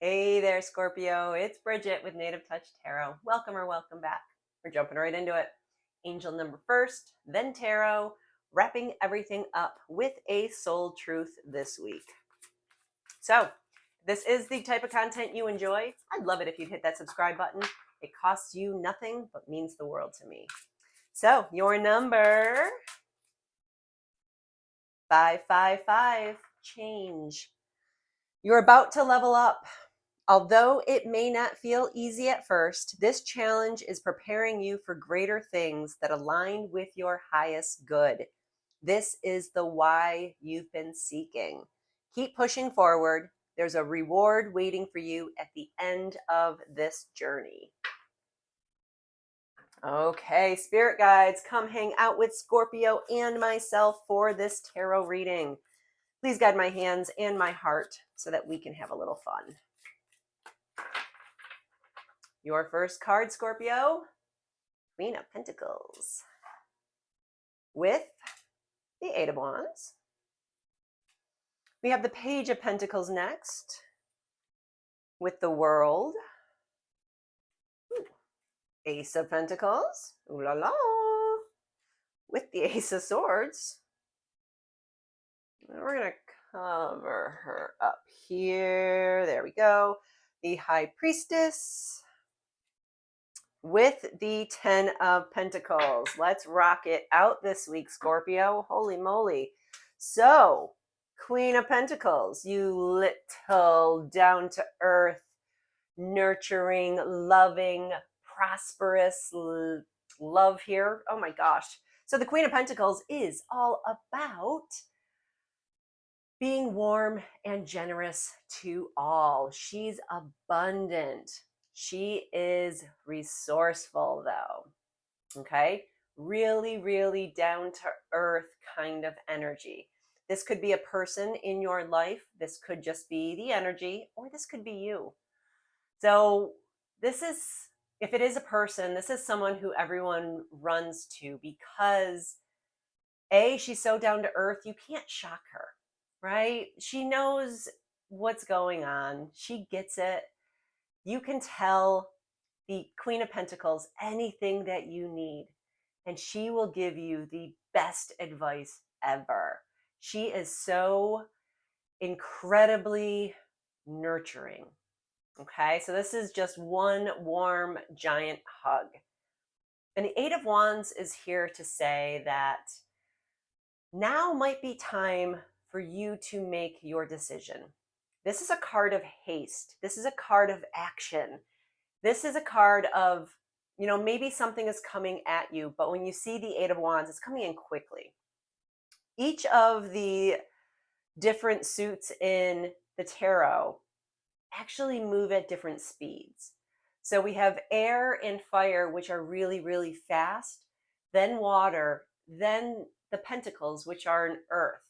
Hey there, Scorpio. It's Bridget with Native Touch Tarot. Welcome or welcome back. We're jumping right into it. Angel number first, then tarot, wrapping everything up with a soul truth this week. So, this is the type of content you enjoy. I'd love it if you'd hit that subscribe button. It costs you nothing but means the world to me. So, your number 555, change. You're about to level up. Although it may not feel easy at first, this challenge is preparing you for greater things that align with your highest good. This is the why you've been seeking. Keep pushing forward. There's a reward waiting for you at the end of this journey. Okay, spirit guides, come hang out with Scorpio and myself for this tarot reading. Please guide my hands and my heart so that we can have a little fun. Your first card, Scorpio, Queen of Pentacles, with the Eight of Wands. We have the Page of Pentacles next, with the World. Ace of Pentacles, ooh la la, with the Ace of Swords. And we're going to cover her up here. There we go. The High Priestess, with the 10 of Pentacles. Let's rock it out this week, Scorpio. Holy moly. So, Queen of Pentacles, you little down-to-earth, nurturing, loving, prosperous love here. Oh my gosh. So the Queen of Pentacles is all about being warm and generous to all. She's abundant. She is resourceful, though. Okay? Really, really down to earth kind of energy. This could be a person in your life. This could just be the energy, or this could be you. So, this is, if it is a person, this is someone who everyone runs to because A, she's so down to earth, you can't shock her, right? She knows what's going on. She gets it. You can tell the Queen of Pentacles anything that you need, and she will give you the best advice ever. She is so incredibly nurturing. Okay, so this is just one warm, giant hug. And the Eight of Wands is here to say that now might be time for you to make your decision. This is a card of haste. This is a card of action. This is a card of, maybe something is coming at you, but when you see the Eight of Wands, it's coming in quickly. Each of the different suits in the tarot actually move at different speeds. So we have air and fire, which are really, really fast, then water, then the pentacles, which are an earth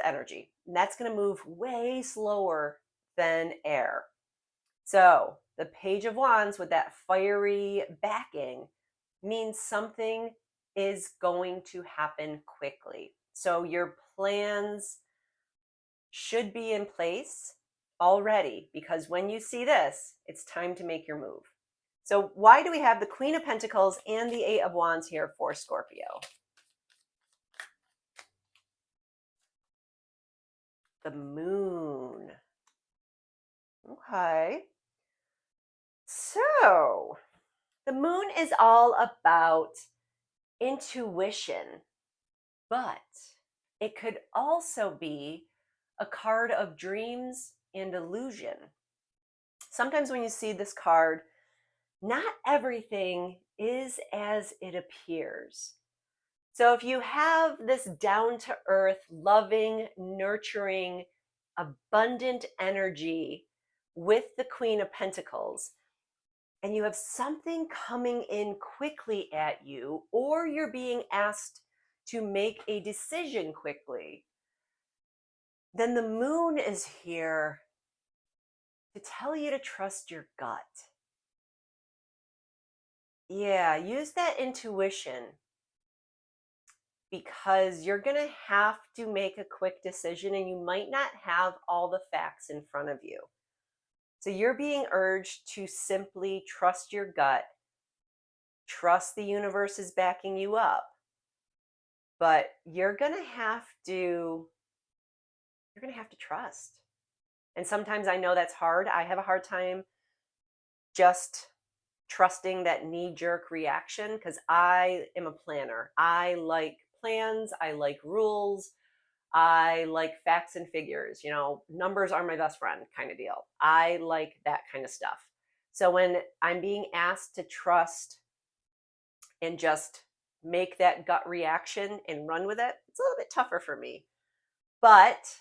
energy. And that's going to move way slower than air. So the Page of Wands with that fiery backing means something is going to happen quickly. So your plans should be in place already, because when you see this, it's time to make your move. So why do we have the Queen of Pentacles and the Eight of Wands here for Scorpio? The Moon. Okay. So the Moon is all about intuition, but it could also be a card of dreams and illusion. Sometimes when you see this card, not everything is as it appears. So if you have this down to earth, loving, nurturing, abundant energy with the Queen of Pentacles, and you have something coming in quickly at you, or you're being asked to make a decision quickly, then the Moon is here to tell you to trust your gut. Yeah, use that intuition, because you're going to have to make a quick decision and you might not have all the facts in front of you. So you're being urged to simply trust your gut, trust the universe is backing you up, but you're going to have to trust. And sometimes I know that's hard. I have a hard time just trusting that knee-jerk reaction because I am a planner. I like plans, I like rules, I like facts and figures. Numbers are my best friend kind of deal. I like that kind of stuff. So when I'm being asked to trust and just make that gut reaction and run with it, it's a little bit tougher for me. But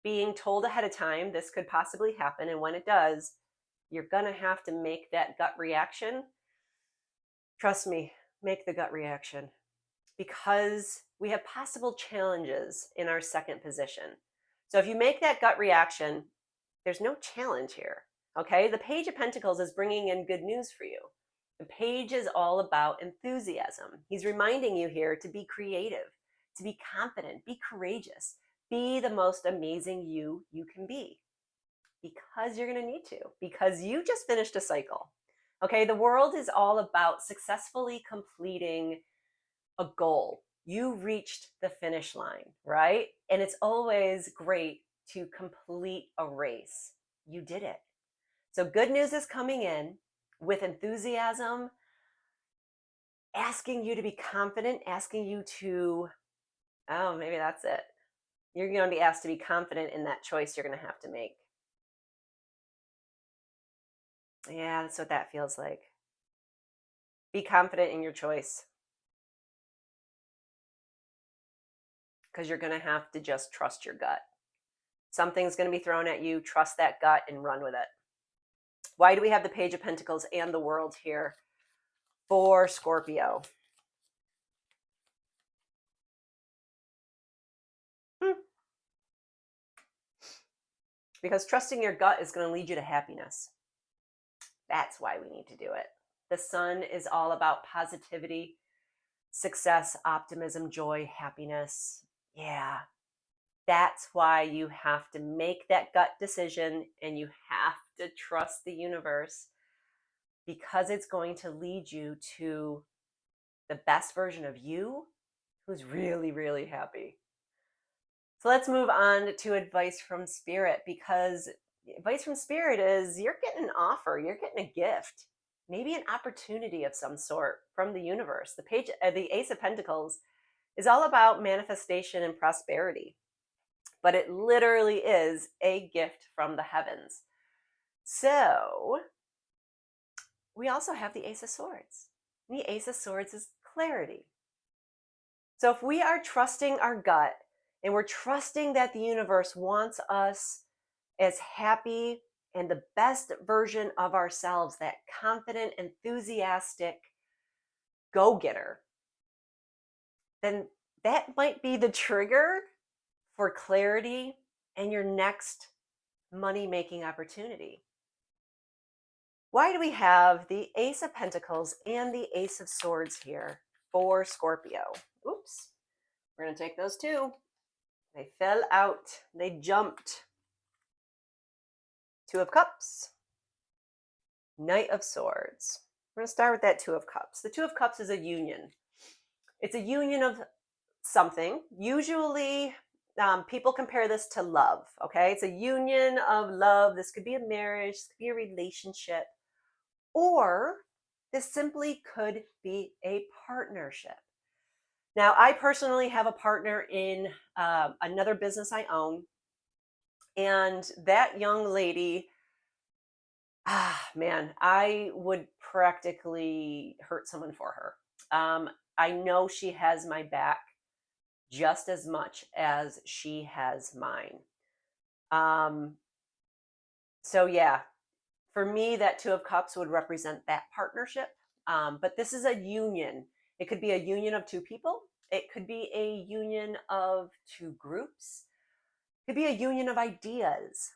being told ahead of time this could possibly happen, and when it does, you're going to have to make that gut reaction. Trust me, make the gut reaction, because we have possible challenges in our second position. So if you make that gut reaction, there's no challenge here. Okay, the Page of Pentacles is bringing in good news for you. The page is all about enthusiasm. He's reminding you here to be creative, to be confident, be courageous, be the most amazing you can be, because you're going to need to, because you just finished a cycle. Okay, the world is all about successfully completing a goal. You reached the finish line, right? And it's always great to complete a race. You did it. So good news is coming in with enthusiasm, asking you to be confident, asking you to, oh, maybe that's it. You're going to be asked to be confident in that choice you're going to have to make. Yeah, that's what that feels like. Be confident in your choice, because you're going to have to just trust your gut. Something's going to be thrown at you. Trust that gut and run with it. Why do we have the Page of Pentacles and the World here for Scorpio? Because trusting your gut is going to lead you to happiness. That's why we need to do it. The Sun is all about positivity, success, optimism, joy, happiness. Yeah. That's why you have to make that gut decision, and you have to trust the universe, because it's going to lead you to the best version of you who's really, really happy. So let's move on to advice from Spirit, because advice from Spirit is you're getting an offer, you're getting a gift, maybe an opportunity of some sort from the universe. The Ace of Pentacles is all about manifestation and prosperity, but it literally is a gift from the heavens. So we also have the Ace of Swords. And the Ace of Swords is clarity. So if we are trusting our gut, and we're trusting that the universe wants us as happy and the best version of ourselves, that confident, enthusiastic go-getter, then that might be the trigger for clarity and your next money-making opportunity. Why do we have the Ace of Pentacles and the Ace of Swords here for Scorpio? Oops, we're going to take those two. They fell out. They jumped. Two of Cups. Knight of Swords. We're going to start with that Two of Cups. The Two of Cups is a union. It's a union of something. Usually, people compare this to love, okay? It's a union of love. This could be a marriage, this could be a relationship, or this simply could be a partnership. Now, I personally have a partner in another business I own, and that young lady, man, I would practically hurt someone for her. I know she has my back just as much as she has mine. So yeah, for me, that Two of Cups would represent that partnership. But this is a union. It could be a union of two people. It could be a union of two groups. It could be a union of ideas.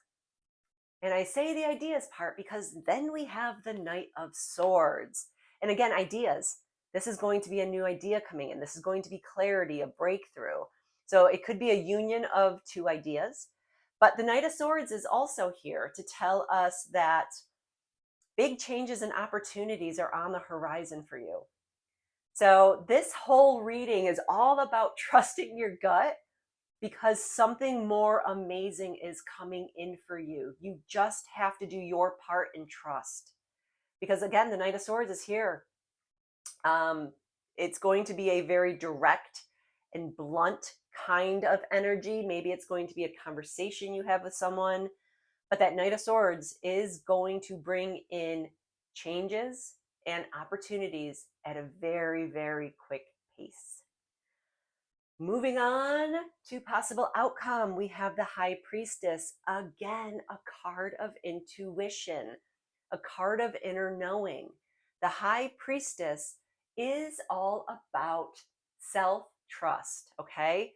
And I say the ideas part because then we have the Knight of Swords. And again, ideas. This is going to be a new idea coming in. This is going to be clarity, a breakthrough. So it could be a union of two ideas, But the Knight of Swords is also here to tell us that big changes and opportunities are on the horizon for you. So this whole reading is all about trusting your gut because something more amazing is coming in for you. You just have to do your part and trust. Because again, the Knight of Swords is here. It's going to be a very direct and blunt kind of energy. Maybe it's going to be a conversation you have with someone, but that Knight of Swords is going to bring in changes and opportunities at a very, very quick pace. Moving on to possible outcome, we have the High Priestess. Again, a card of intuition, a card of inner knowing. The High Priestess is all about self-trust, okay?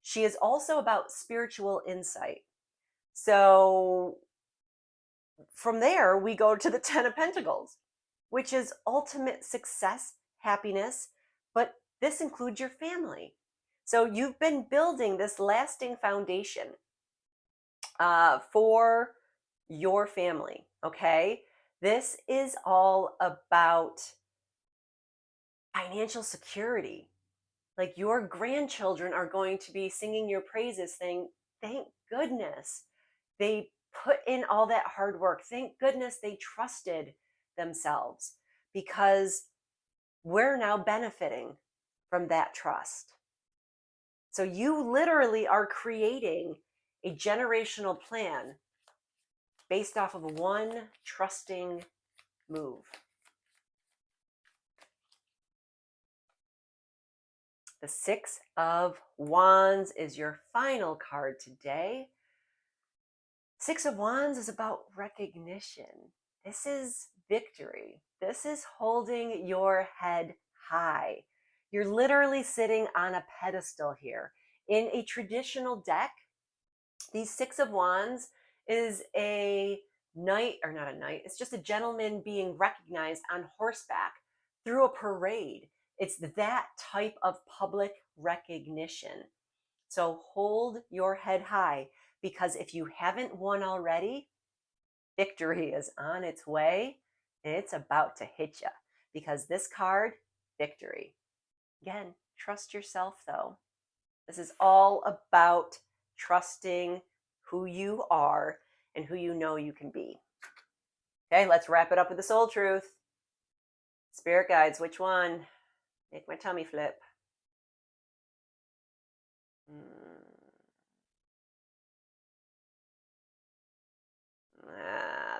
She is also about spiritual insight. So from there, we go to the Ten of Pentacles, which is ultimate success, happiness, but this includes your family. So you've been building this lasting foundation for your family, okay? This is all about financial security. Like your grandchildren are going to be singing your praises, saying, thank goodness they put in all that hard work. Thank goodness they trusted themselves, because we're now benefiting from that trust. So you literally are creating a generational plan based off of one trusting move. The Six of Wands is your final card today. Six of Wands is about recognition. This is victory. This is holding your head high. You're literally sitting on a pedestal here. In a traditional deck, these Six of Wands is a knight, or not a knight, it's just a gentleman being recognized on horseback through a parade. It's that type of public recognition. So hold your head high, because if you haven't won already, victory is on its way. It's about to hit you, because this card, victory. Again, trust yourself though. This is all about trusting who you are and who you know you can be. Okay, let's wrap it up with the soul truth. Spirit guides, which one? Make my tummy flip.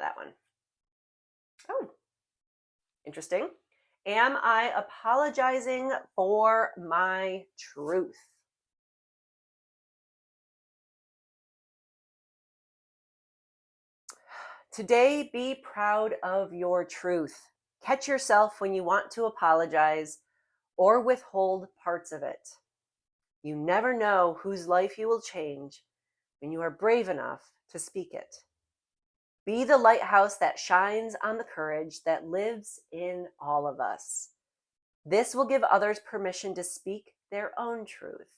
That one. Oh, interesting. Am I apologizing for my truth? Today, be proud of your truth. Catch yourself when you want to apologize or withhold parts of it. You never know whose life you will change when you are brave enough to speak it. Be the lighthouse that shines on the courage that lives in all of us. This will give others permission to speak their own truth.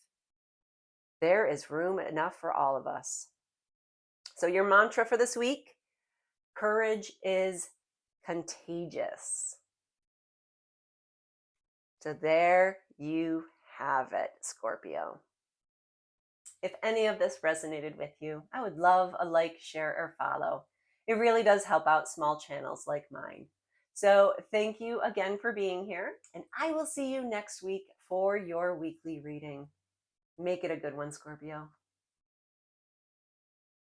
There is room enough for all of us. So your mantra for this week: courage is contagious. So there you have it, Scorpio. If any of this resonated with you, I would love a like, share, or follow. It really does help out small channels like mine. So thank you again for being here, and I will see you next week for your weekly reading. Make it a good one, Scorpio.